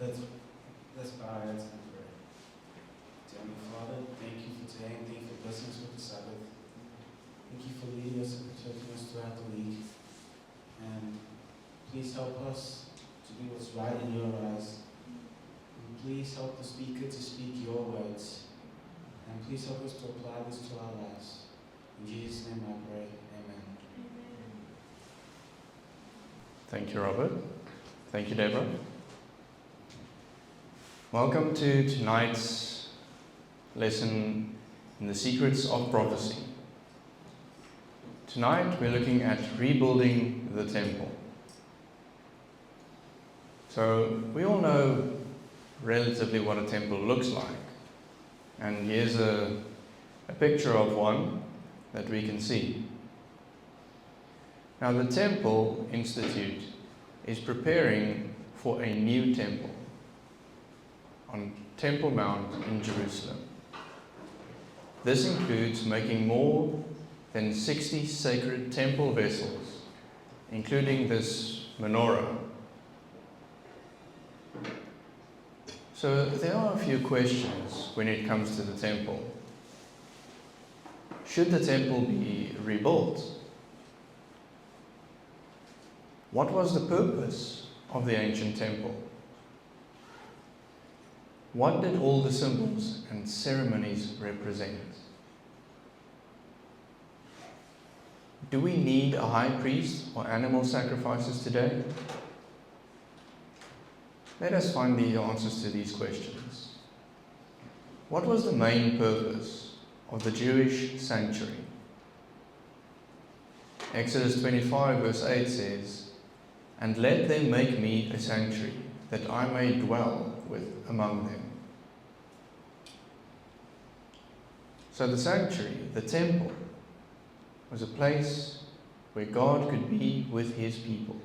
Let's bow our heads and pray. Dear Heavenly Father, thank you for today and thank you for blessing us with the Sabbath. Thank you for leading us and protecting us throughout the week. And please help us to do what's right in your eyes. And please help the speaker to speak your words. And please help us to apply this to our lives. In Jesus' name I pray. Amen. Thank you, Robert. Thank you, Deborah. Welcome to tonight's lesson in the secrets of prophecy. Tonight we're looking at rebuilding the temple. So we all know relatively what a temple looks like. And here's a picture of one that we can see. Now the Temple Institute is preparing for a new temple on Temple Mount in Jerusalem. This includes making more than 60 sacred temple vessels, including this menorah. So there are a few questions when it comes to the temple. Should the temple be rebuilt? What was the purpose of the ancient temple? What did all the symbols and ceremonies represent? Do we need a high priest or animal sacrifices today? Let us find the answers to these questions. What was the main purpose of the Jewish sanctuary? Exodus 25 verse 8 says, "And let them make me a sanctuary, that I may dwell among them." So the sanctuary, the temple, was a place where God could be with his people.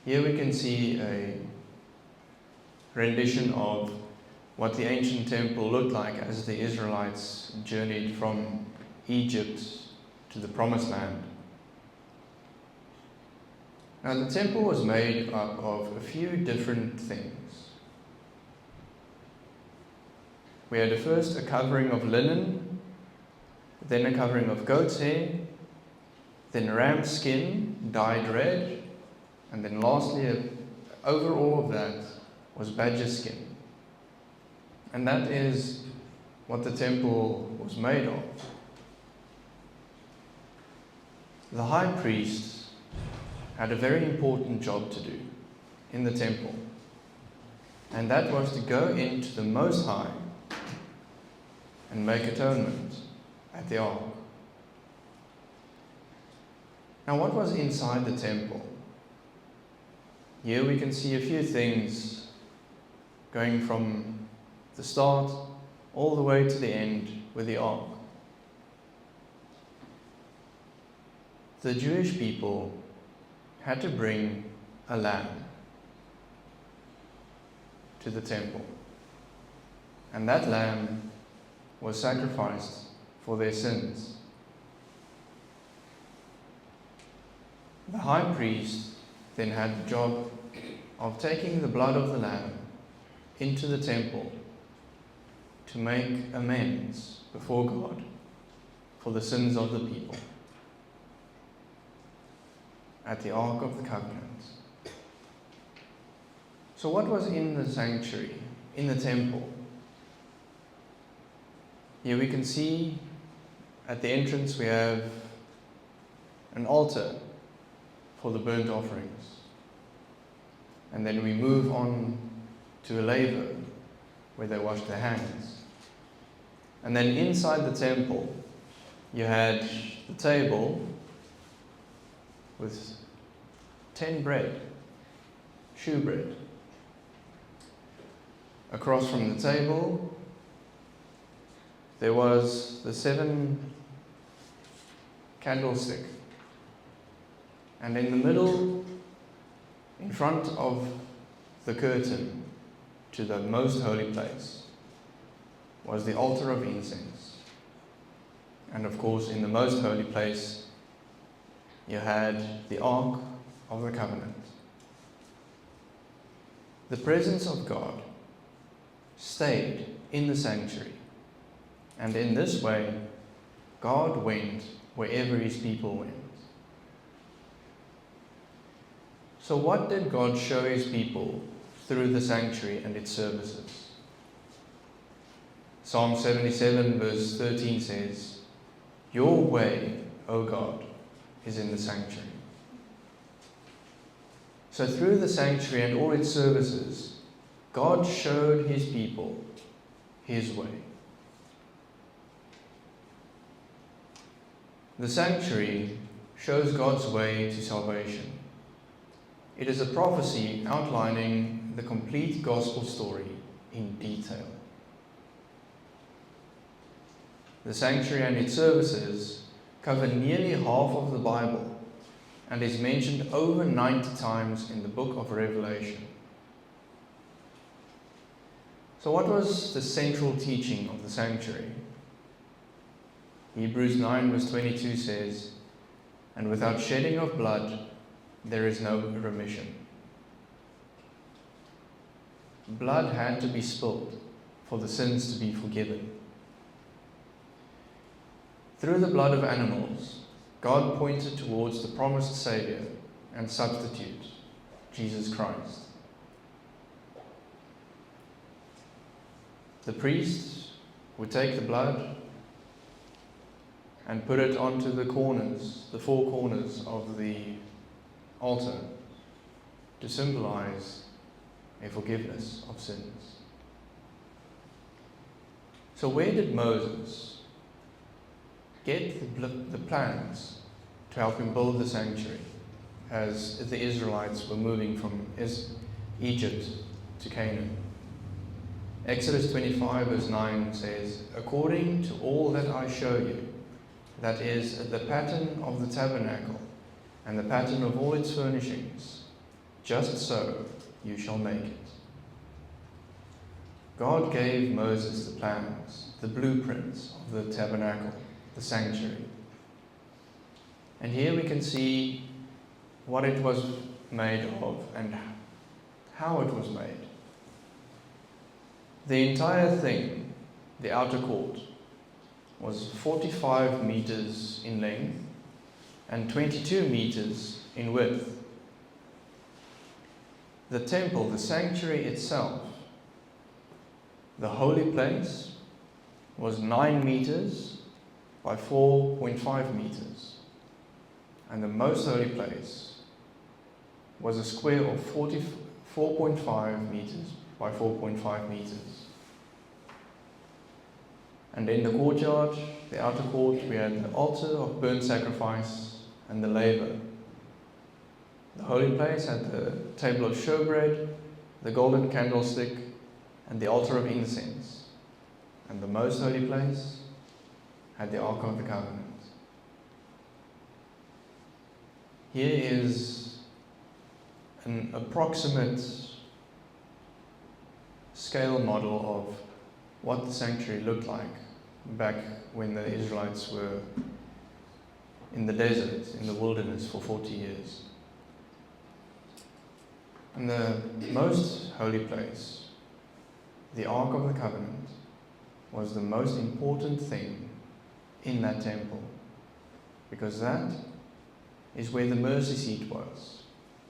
Here we can see a rendition of what the ancient temple looked like as the Israelites journeyed from Egypt to the Promised Land. Now the temple was made up of a few different things. We had first a covering of linen, then a covering of goat's hair, then ram's skin dyed red, and then lastly, over all of that was badger skin. And that is what the temple was made of. The high priest had a very important job to do in the temple, and that was to go into the Most High and make atonement at the ark. Now, what was inside the temple? Here we can see a few things going from the start all the way to the end with the ark. The Jewish people had to bring a lamb to the temple, and that lamb was sacrificed for their sins. The high priest then had the job of taking the blood of the lamb into the temple to make amends before God for the sins of the people at the Ark of the Covenant. So what was in the sanctuary, in the temple? Here we can see at the entrance we have an altar for the burnt offerings. And then we move on to a laver where they wash their hands. And then inside the temple you had the table with 10 bread, shewbread. Across from the table there was the 7 candlestick, and in the middle, in front of the curtain to the most holy place, was the altar of incense. And of course, in the most holy place, you had the Ark of the Covenant. the presence of God stayed in the sanctuary, and in this way, God went wherever His people went. So what did God show His people through the sanctuary and its services? Psalm 77 verse 13 says, "Your way, O God, is in the sanctuary." So through the sanctuary and all its services, God showed His people His way. The sanctuary shows God's way to salvation. It is a prophecy outlining the complete gospel story in detail. The sanctuary and its services cover nearly half of the Bible and is mentioned over 90 times in the book of Revelation. So what was the central teaching of the sanctuary? Hebrews 9 verse 22 says, "And without shedding of blood, there is no remission." Blood had to be spilled for the sins to be forgiven. Through the blood of animals, God pointed towards the promised Savior and substitute, Jesus Christ. The priest would take the blood and put it onto the corners, the four corners of the altar, to symbolize a forgiveness of sins. So where did Moses get the plans to help him build the sanctuary as the Israelites were moving from Egypt to Canaan? Exodus 25 verse 9 says, "According to all that I show you, that is, the pattern of the tabernacle and the pattern of all its furnishings, just so you shall make it." God gave Moses the plans, the blueprints of the tabernacle, the sanctuary. And here we can see what it was made of and how it was made. The entire thing, the outer court, was 45 meters in length and 22 meters in width. The temple, the sanctuary itself, the holy place, was 9 meters by 4.5 meters, and the most holy place was a square of 4.5 meters by 4.5 meters. And in the courtyard, the outer court, we had the altar of burnt sacrifice and the laver. The holy place had the table of showbread, the golden candlestick, and the altar of incense. And the most holy place had the Ark of the Covenant. Here is an approximate scale model of what the sanctuary looked like back when the Israelites were in the desert, in the wilderness for 40 years. And the most holy place, the Ark of the Covenant, was the most important thing in that temple, because that is where the mercy seat was,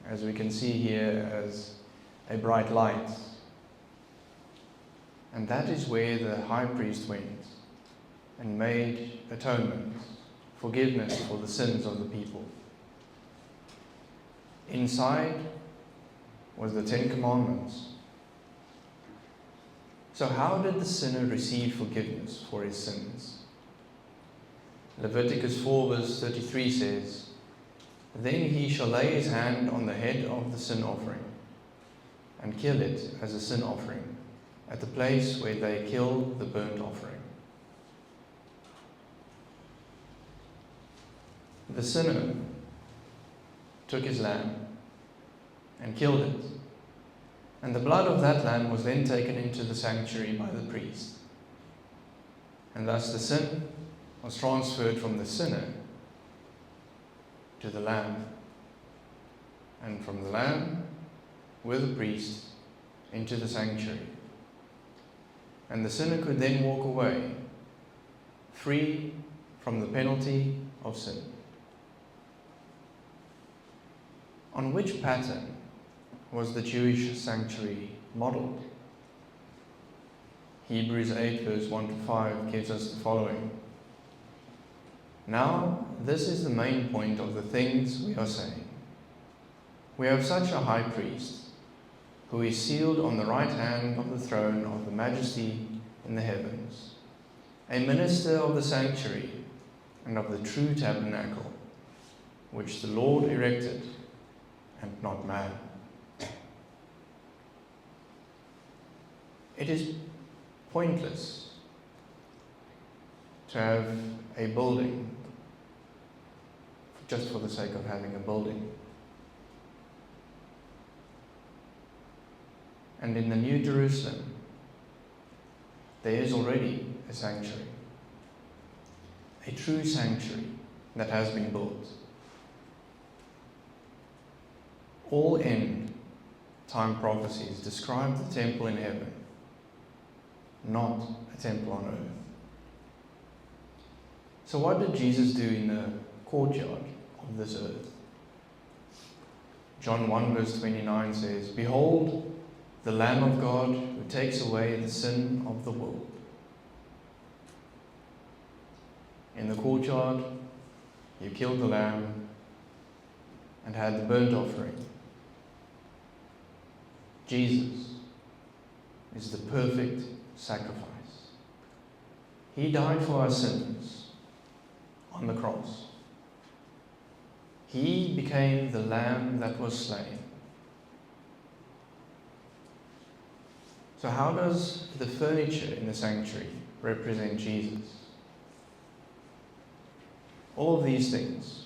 as we can see here as a bright light. And that is where the high priest went and made atonement, forgiveness for the sins of the people. Inside was the 10 Commandments. So how did the sinner receive forgiveness for his sins? Leviticus 4 verse 33 says, "Then he shall lay his hand on the head of the sin offering and kill it as a sin offering at the place where they kill the burnt offering." The sinner took his lamb and killed it, and the blood of that lamb was then taken into the sanctuary by the priest. And thus the sin was transferred from the sinner to the lamb, and from the lamb, with the priest, into the sanctuary. And the sinner could then walk away, free from the penalty of sin. On which pattern was the Jewish sanctuary modelled? Hebrews 8 verse 1 to 5 gives us the following. Now, this is the main point of the things we are saying. We have such a high priest, who is seated on the right hand of the throne of the majesty in the heavens, a minister of the sanctuary and of the true tabernacle, which the Lord erected, and not man. It is pointless to have a building just for the sake of having a building. And in the New Jerusalem, there is already a sanctuary, a true sanctuary that has been built. All end time prophecies describe the temple in heaven, not a temple on earth. So what did Jesus do in the courtyard of this earth? John 1 verse 29 says, "Behold, the Lamb of God who takes away the sin of the world." In the courtyard, you killed the lamb and had the burnt offering. Jesus is the perfect sacrifice. He died for our sins on the cross. He became the lamb that was slain. So how does the furniture in the sanctuary represent Jesus? All of these things.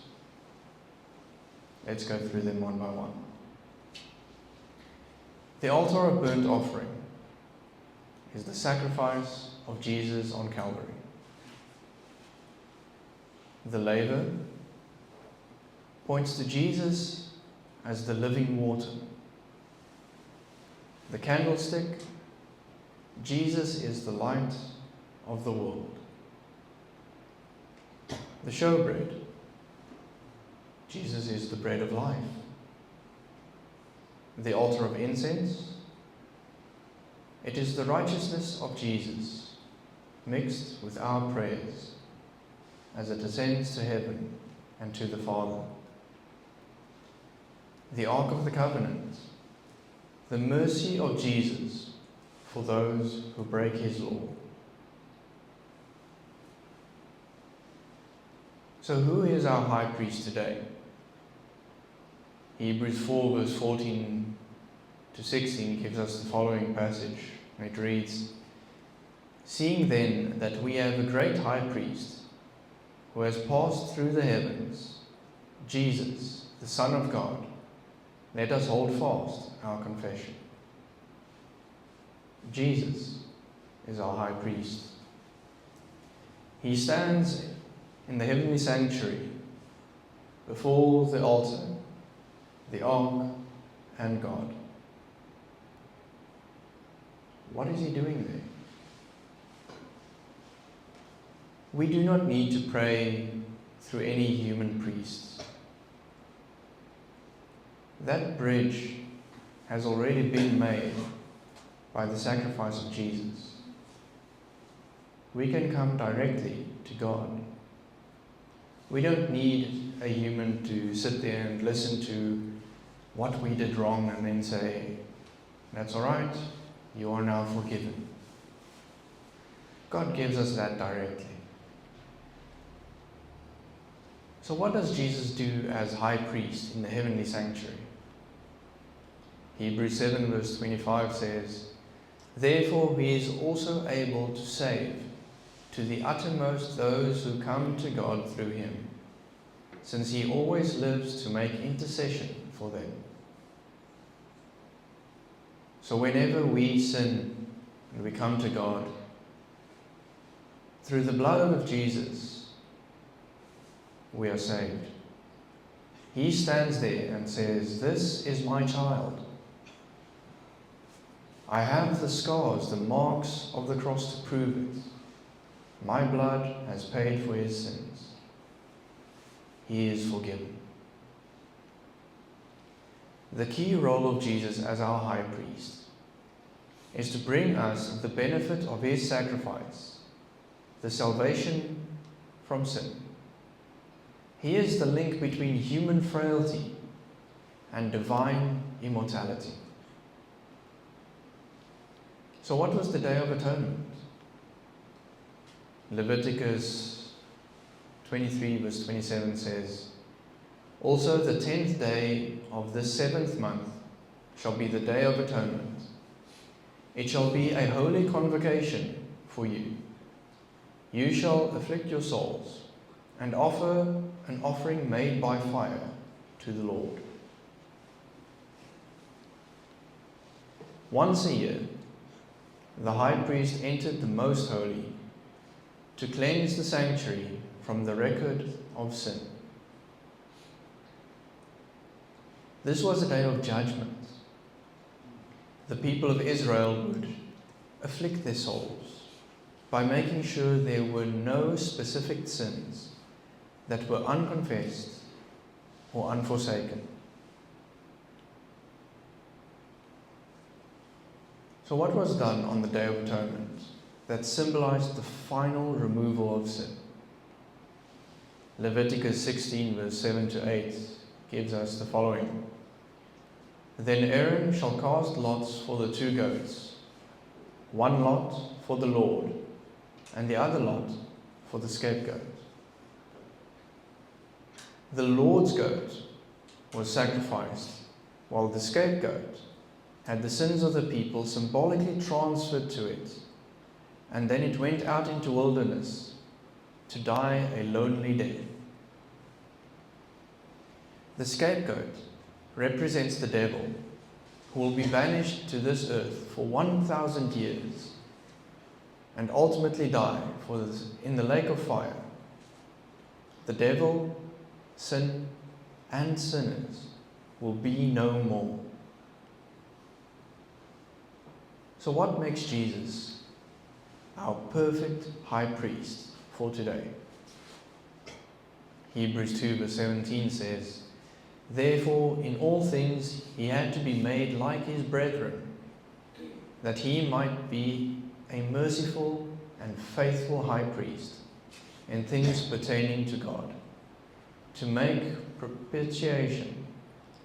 Let's go through them one by one. The altar of burnt offering is the sacrifice of Jesus on Calvary. The laver points to Jesus as the living water. The candlestick, Jesus is the light of the world. The showbread, Jesus is the bread of life. The altar of incense, it is the righteousness of Jesus mixed with our prayers as it ascends to heaven and to the Father. The Ark of the Covenant, the mercy of Jesus for those who break his law. So who is our high priest today? Hebrews 4 verse 14 to 16 gives us the following passage. It reads, "Seeing then that we have a great high priest who has passed through the heavens, Jesus, the Son of God, let us hold fast our confession." Jesus is our high priest. He stands in the heavenly sanctuary before the altar, the ark, and God. What is he doing there? We do not need to pray through any human priests. That bridge has already been made by the sacrifice of Jesus. We can come directly to God. We don't need a human to sit there and listen to what we did wrong and then say, "That's all right, you are now forgiven." God gives us that directly. So what does Jesus do as high priest in the heavenly sanctuary? Hebrews 7 verse 25 says, "Therefore he is also able to save to the uttermost those who come to God through him, since he always lives to make intercession for them." So whenever we sin and we come to God, through the blood of Jesus, we are saved. He stands there and says, "This is my child. I have the scars, the marks of the cross to prove it. My blood has paid for his sins. He is forgiven. The key role of Jesus as our high priest is to bring us the benefit of his sacrifice, the salvation from sin. He is the link between human frailty and divine immortality. So what was the Day of Atonement? Leviticus 23 verse 27 says, "Also the 10th day of the 7th month shall be the Day of Atonement. It shall be a holy convocation for you. You shall afflict your souls and offer an offering made by fire to the Lord." Once a year, the high priest entered the most holy to cleanse the sanctuary from the record of sin. This was a day of judgment. The people of Israel would afflict their souls by making sure there were no specific sins that were unconfessed or unforsaken. So what was done on the Day of Atonement that symbolized the final removal of sin? Leviticus 16 verse 7 to 8 gives us the following. "Then Aaron shall cast lots for the 2 goats, one lot for the Lord, and the other lot for the scapegoat. The Lord's goat was sacrificed, while the scapegoat had the sins of the people symbolically transferred to it, and then it went out into wilderness to die a lonely death." The scapegoat represents the devil, who will be banished to this earth for 1,000 years and ultimately die in the lake of fire. The devil, sin, and sinners will be no more. So what makes Jesus our perfect high priest for today? Hebrews 2 verse 17 says, "Therefore in all things he had to be made like his brethren, that he might be a merciful and faithful high priest in things pertaining to God, to make propitiation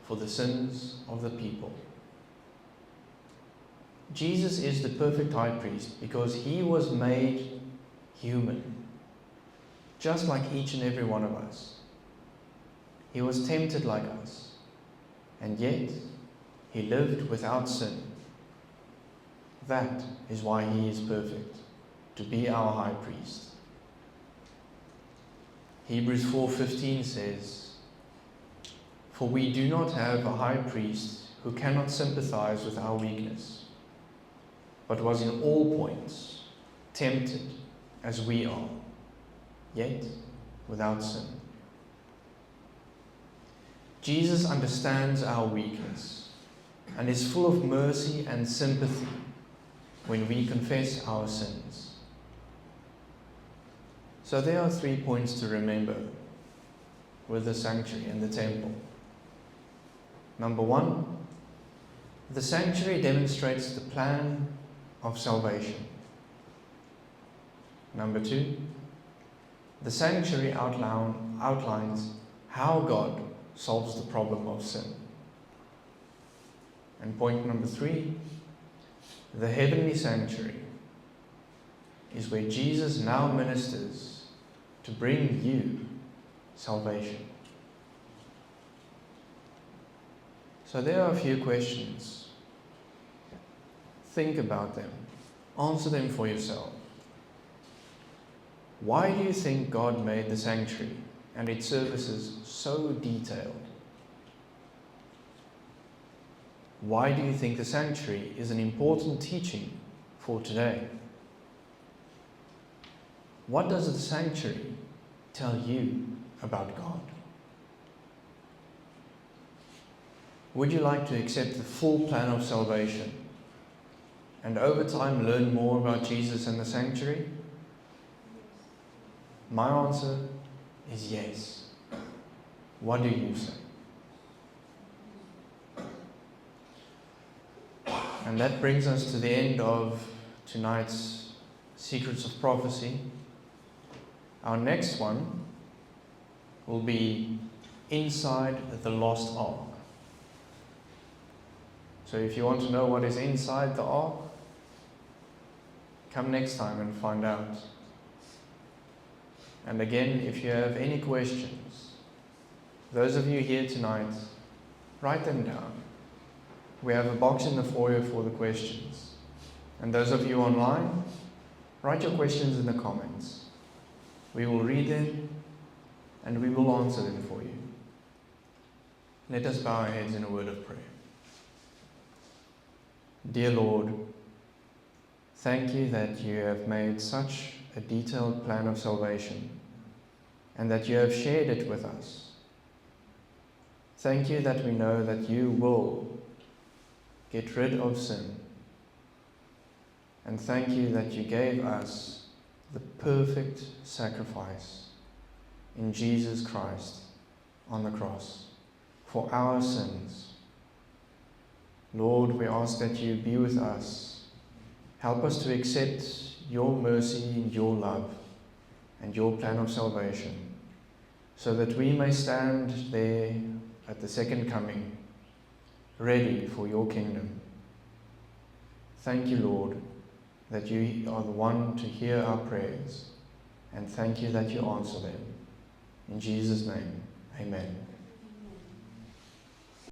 for the sins of the people." Jesus is the perfect high priest because he was made human, just like each and every one of us. He was tempted like us, and yet he lived without sin. That is why he is perfect, to be our high priest. Hebrews 4:15 says, "For we do not have a high priest who cannot sympathize with our weakness, but was in all points tempted as we are, yet without sin." Jesus understands our weakness and is full of mercy and sympathy when we confess our sins. So there are 3 points to remember with the sanctuary and the temple. Number 1, the sanctuary demonstrates the plan of salvation. Number 2, the sanctuary outlines how God solves the problem of sin. And point number 3, the heavenly sanctuary is where Jesus now ministers to bring you salvation. So there are a few questions. Think about them. Answer them for yourself. Why do you think God made the sanctuary and its services so detailed? Why do you think the sanctuary is an important teaching for today? What does the sanctuary tell you about God? Would you like to accept the full plan of salvation and over time learn more about Jesus and the sanctuary? My answer is yes. What do you say? And that brings us to the end of tonight's Secrets of Prophecy. Our next one will be Inside the Lost Ark. So if you want to know what is inside the ark, come next time and find out. And again, if you have any questions, those of you here tonight, write them down. We have a box in the foyer for the questions. And those of you online, write your questions in the comments. We will read them and we will answer them for you. Let us bow our heads in a word of prayer. Dear Lord, thank you that you have made such a detailed plan of salvation and that you have shared it with us. Thank you that we know that you will get rid of sin. And thank you that you gave us the perfect sacrifice in Jesus Christ on the cross for our sins. Lord, we ask that you be with us. Help us to accept your mercy and your love and your plan of salvation, so that we may stand there at the second coming, ready for your kingdom. Thank you, Lord, that you are the one to hear our prayers, and thank you that you answer them. In Jesus' name, amen.